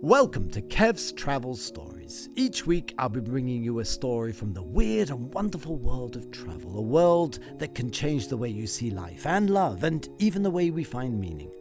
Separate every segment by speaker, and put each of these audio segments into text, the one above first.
Speaker 1: Welcome to Kev's Travel Stories. Each week I'll be bringing you a story from the weird and wonderful world of travel, a world that can change the way you see life and love and even the way we find meaning.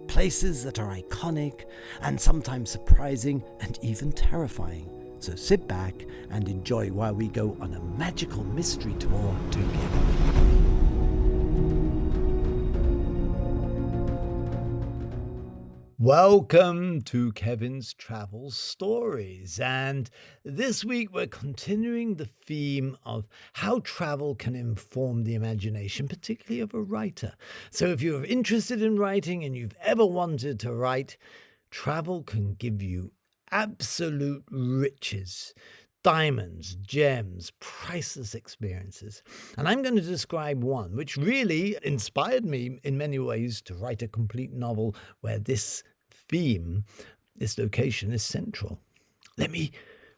Speaker 1: Places that are iconic and sometimes surprising and even terrifying. So sit back and enjoy while we go on a magical mystery tour together. Welcome to Kevin's Travel Stories, and this week we're continuing the theme of how travel can inform the imagination, particularly of a writer. So if you're interested in writing and you've ever wanted to write, travel can give you absolute riches. Diamonds, gems, priceless experiences. And I'm going to describe one which really inspired me in many ways to write a complete novel where this theme, this location is central. Let me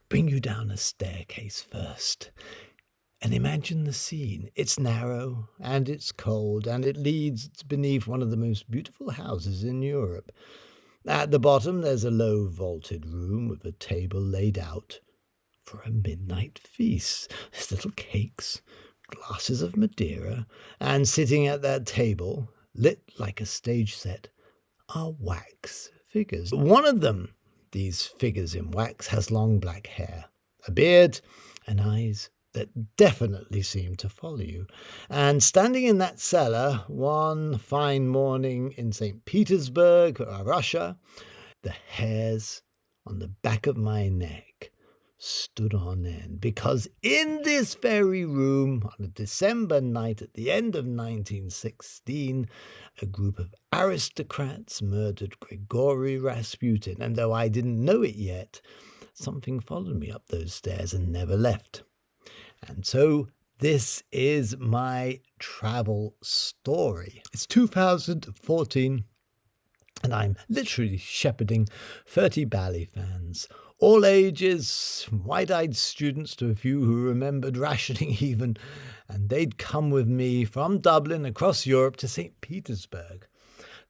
Speaker 1: bring you down a staircase first. And imagine the scene. It's narrow and it's cold and it leads beneath one of the most beautiful houses in Europe. At the bottom there's a low vaulted room with a table laid out for a midnight feast. There's little cakes, glasses of Madeira, and sitting at that table, lit like a stage set, are wax figures. One of them, these figures in wax, has long black hair, a beard, and eyes that definitely seem to follow you. And standing in that cellar one fine morning in St Petersburg, Russia, the hairs on the back of my neck stood on end, because in this very room on a December night at the end of 1916, a group of aristocrats murdered Grigori Rasputin, and though I didn't know it yet, something followed me up those stairs and never left. And so this is my travel story. It's 2014, and I'm literally shepherding 30 ballet fans, all ages, wide-eyed students to a few who remembered rationing even, and they'd come with me from Dublin across Europe to St Petersburg.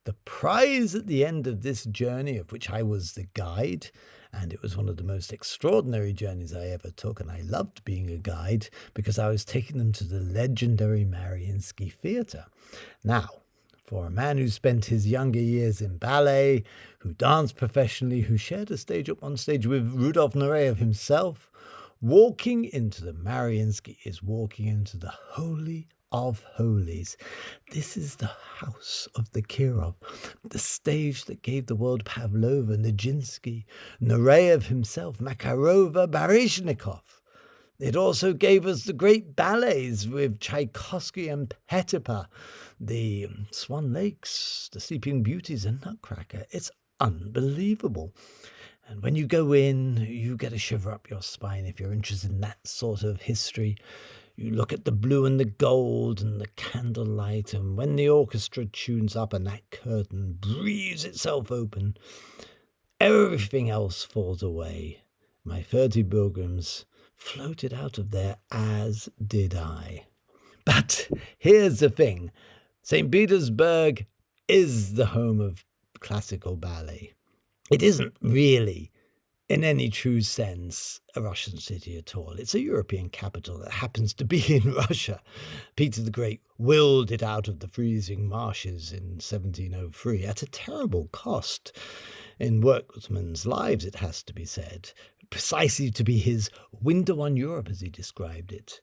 Speaker 1: The prize at the end of this journey, of which I was the guide, and it was one of the most extraordinary journeys I ever took, and I loved being a guide because I was taking them to the legendary Mariinsky Theatre. Now, for a man who spent his younger years in ballet, who danced professionally, who shared a stage at one stage with Rudolf Nureyev himself, walking into the Mariinsky is walking into the Holy of Holies. This is the house of the Kirov, the stage that gave the world Pavlova, Nijinsky, Nureyev himself, Makarova, Baryshnikov. It also gave us the great ballets with Tchaikovsky and Petipa, the Swan Lakes, the Sleeping Beauties and Nutcracker. It's unbelievable. And when you go in, you get a shiver up your spine if you're interested in that sort of history. You look at the blue and the gold and the candlelight, and when the orchestra tunes up and that curtain breathes itself open, everything else falls away. My 30 pilgrims floated out of there, as did I. But here's the thing. St. Petersburg is the home of classical ballet. It isn't really, in any true sense, a Russian city at all. It's a European capital that happens to be in Russia. Peter the Great willed it out of the freezing marshes in 1703 at a terrible cost in workmen's lives, it has to be said, precisely to be his window on Europe, as he described it.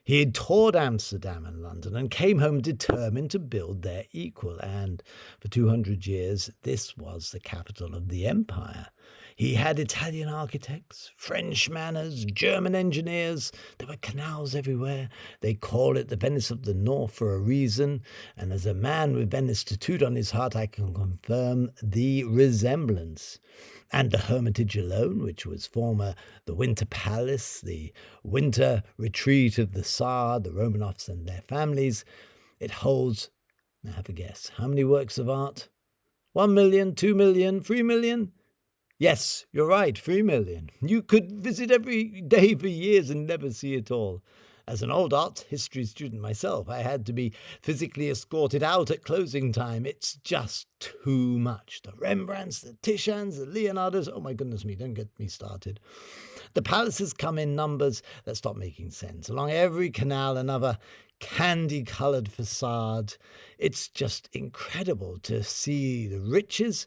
Speaker 1: He had toured Amsterdam and London and came home determined to build their equal, and for 200 years this was the capital of the empire. He had Italian architects, French manners, German engineers. There were canals everywhere. They call it the Venice of the North for a reason, and as a man with Venice tattooed on his heart, I can confirm the resemblance. And the Hermitage alone, which was former the Winter Palace, the winter retreat of the Tsar, the Romanovs and their families, it holds, now have a guess, how many works of art? 1 million, 2 million, 3 million? Yes, you're right, 3 million. You could visit every day for years and never see it all. As an old art history student myself, I had to be physically escorted out at closing time. It's just too much. The Rembrandts, the Titians, the Leonardos, oh my goodness me, don't get me started. The palaces come in numbers that stop making sense. Along every canal, another candy-coloured facade. It's just incredible to see the riches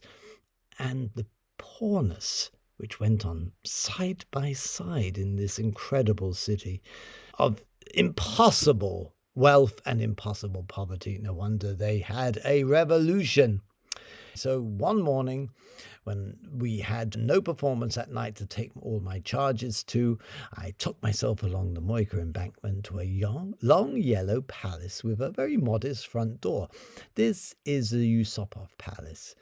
Speaker 1: and the poorness which went on side by side in this incredible city of impossible wealth and impossible poverty. No wonder they had a revolution. So one morning, when we had no performance at night to take all my charges to, I took myself along the Moika embankment to a long yellow palace with a very modest front door. This is the Yusupov Palace,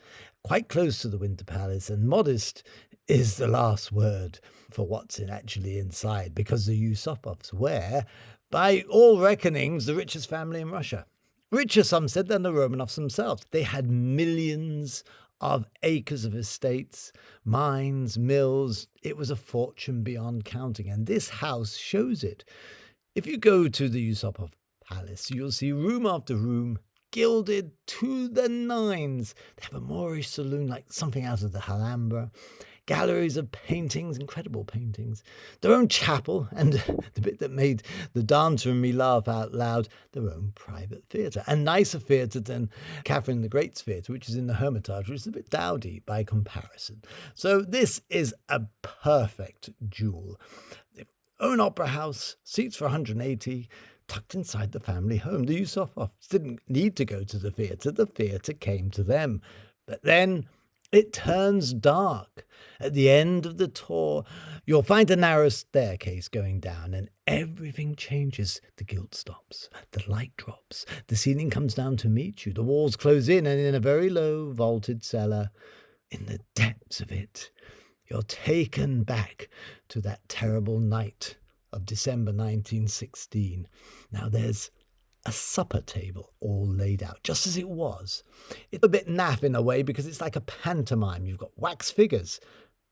Speaker 1: quite close to the Winter Palace, and modest is the last word for what's actually inside, because the Yusupovs were, by all reckonings, the richest family in Russia. Richer, some said, than the Romanovs themselves. They had millions of acres of estates, mines, mills. It was a fortune beyond counting, and this house shows it. If you go to the Yusupov Palace, you'll see room after room gilded to the nines. They have a Moorish saloon like something out of the Alhambra. Galleries of paintings, incredible paintings, their own chapel, and the bit that made the dancer and me laugh out loud, their own private theatre, a nicer theatre than Catherine the Great's theatre, which is in the Hermitage, which is a bit dowdy by comparison. So this is a perfect jewel. Their own opera house, seats for 180, tucked inside the family home. The Yusupovs didn't need to go to the theatre came to them. But then it turns dark. At the end of the tour, you'll find a narrow staircase going down, and everything changes. The guild stops, the light drops, the ceiling comes down to meet you, the walls close in, and in a very low vaulted cellar, in the depths of it, you're taken back to that terrible night of December 1916. Now there's a supper table all laid out, just as it was. It's a bit naff in a way, because it's like a pantomime. You've got wax figures,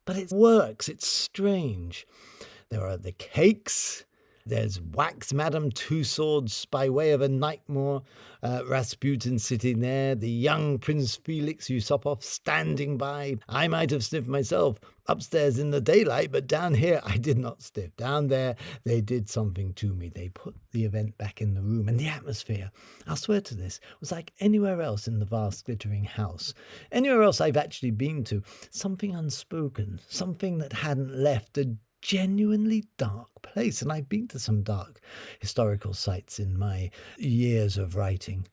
Speaker 1: but it works. It's strange. There are the cakes. There's wax Madame Two Swords by way of a Nightmare Rasputin sitting there. The young Prince Felix Yusupov standing by. I might have sniffed myself upstairs in the daylight, but down here I did not sniff. Down there they did something to me. They put the event back in the room, and the atmosphere, I'll swear to this, was like anywhere else in the vast glittering house. Anywhere else I've actually been to. Something unspoken, something that hadn't left a genuinely dark place. And I've been to some dark historical sites in my years of writing.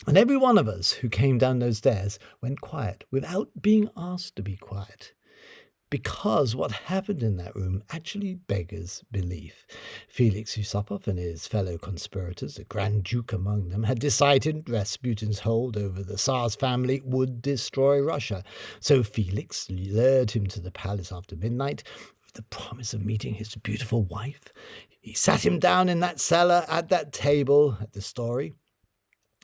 Speaker 1: And every one of us who came down those stairs went quiet without being asked to be quiet. Because what happened in that room actually beggars belief. Felix Yusupov and his fellow conspirators, the Grand Duke among them, had decided Rasputin's hold over the Tsar's family would destroy Russia. So Felix lured him to the palace after midnight, the promise of meeting his beautiful wife. He sat him down in that cellar at that table at the story.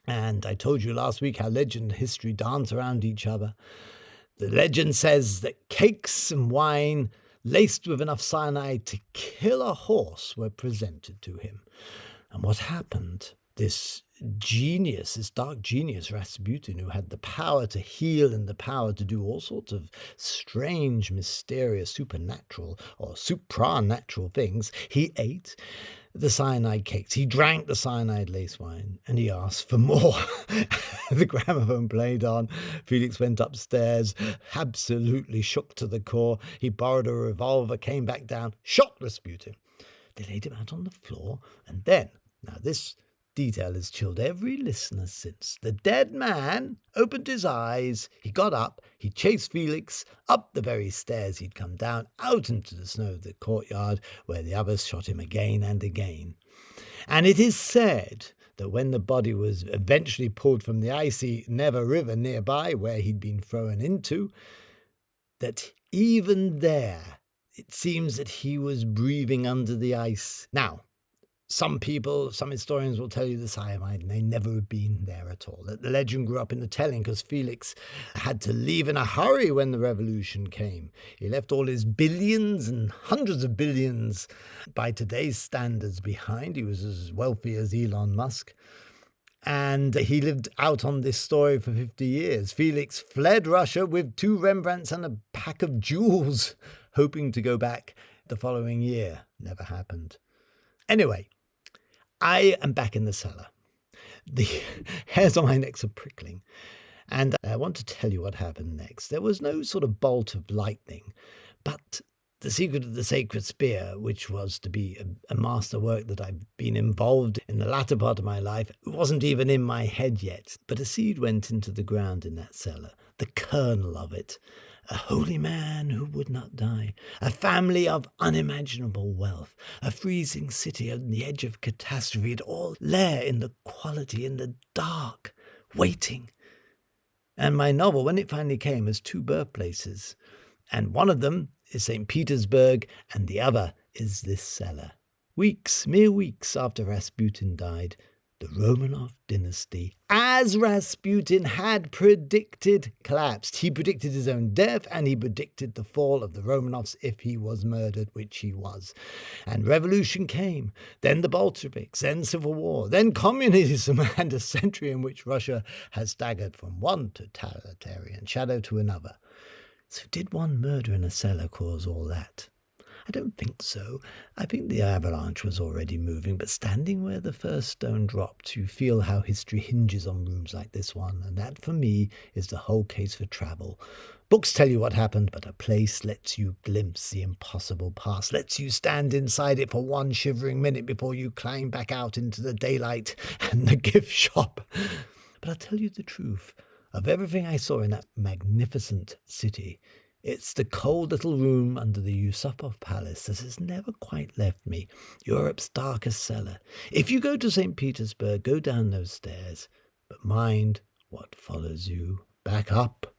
Speaker 1: And I told you last week how legend and history dance around each other. The legend says that cakes and wine laced with enough cyanide to kill a horse were presented to him. And what happened? This genius, this dark genius, Rasputin, who had the power to heal and the power to do all sorts of strange, mysterious, supernatural or supranatural things, he ate the cyanide cakes, he drank the cyanide lace wine, and he asked for more. The gramophone played on. Felix went upstairs, absolutely shook to the core. He borrowed a revolver, came back down, shot Rasputin. They laid him out on the floor, and then, now this detail has chilled every listener since. The dead man opened his eyes, he got up, he chased Felix up the very stairs he'd come down, out into the snow of the courtyard, where the others shot him again and again. And it is said that when the body was eventually pulled from the icy Neva River nearby, where he'd been thrown into, that even there it seems that he was breathing under the ice. Now, Some people, some historians will tell you the cyanide, and they never have been there at all. The legend grew up in the telling because Felix had to leave in a hurry when the revolution came. He left all his billions and hundreds of billions by today's standards behind. He was as wealthy as Elon Musk. And he lived out on this story for 50 years. Felix fled Russia with 2 Rembrandts and a pack of jewels, hoping to go back the following year. Never happened. Anyway, I am back in the cellar. The hairs on my necks are prickling. And I want to tell you what happened next. There was no sort of bolt of lightning, but the secret of the sacred spear, which was to be a masterwork that I've been involved in the latter part of my life, wasn't even in my head yet. But a seed went into the ground in that cellar, the kernel of it. A holy man who would not die, a family of unimaginable wealth, a freezing city on the edge of catastrophe. It all lay in the quality, in the dark, waiting. And my novel, when it finally came, has 2 birthplaces. And one of them is St Petersburg, and the other is this cellar. Mere weeks after Rasputin died, the Romanov dynasty, as Rasputin had predicted, collapsed. He predicted his own death, and he predicted the fall of the Romanovs if he was murdered, which he was. And revolution came, then the Bolsheviks, then civil war, then communism, and a century in which Russia has staggered from one totalitarian shadow to another. So did one murder in a cellar cause all that? I don't think so. I think the avalanche was already moving, but standing where the first stone dropped, you feel how history hinges on rooms like this one, and that, for me, is the whole case for travel. Books tell you what happened, but a place lets you glimpse the impossible past, lets you stand inside it for one shivering minute before you climb back out into the daylight and the gift shop. But I'll tell you the truth. Of everything I saw in that magnificent city, it's the cold little room under the Yusupov Palace that has never quite left me, Europe's darkest cellar. If you go to St. Petersburg, go down those stairs, but mind what follows you back up.